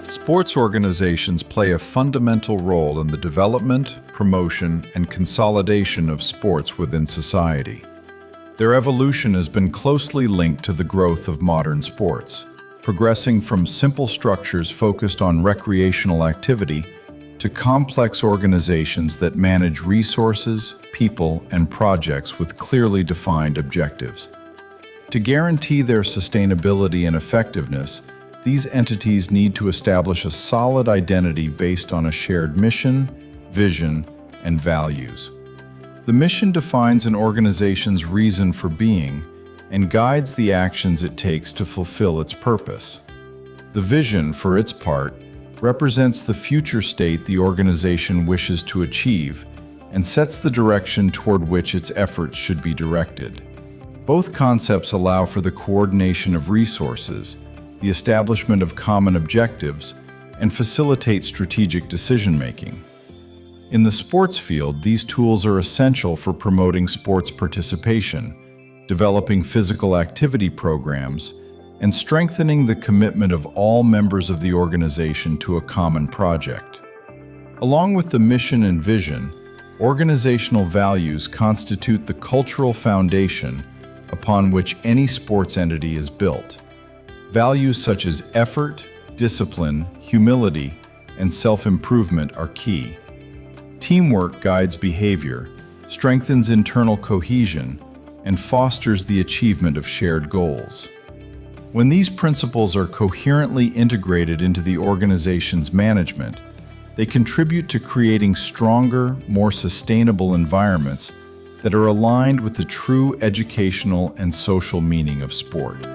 Sports organizations play a fundamental role in the development, promotion, and consolidation of sports within society. Their evolution has been closely linked to the growth of modern sports, progressing from simple structures focused on recreational activity to complex organizations that manage resources, people, and projects with clearly defined objectives. To guarantee their sustainability and effectiveness, these entities need to establish a solid identity based on a shared mission, vision, and values. The mission defines an organization's reason for being and guides the actions it takes to fulfill its purpose. The vision, for its part, represents the future state the organization wishes to achieve and sets the direction toward which its efforts should be directed. Both concepts allow for the coordination of resources, the establishment of common objectives, and facilitate strategic decision-making. In the sports field, these tools are essential for promoting sports participation, developing physical activity programs, and strengthening the commitment of all members of the organization to a common project. Along with the mission and vision, organizational values constitute the cultural foundation upon which any sports entity is built. Values such as effort, discipline, humility, and self-improvement are key. Teamwork guides behavior, strengthens internal cohesion, and fosters the achievement of shared goals. When these principles are coherently integrated into the organization's management, they contribute to creating stronger, more sustainable environments that are aligned with the true educational and social meaning of sport.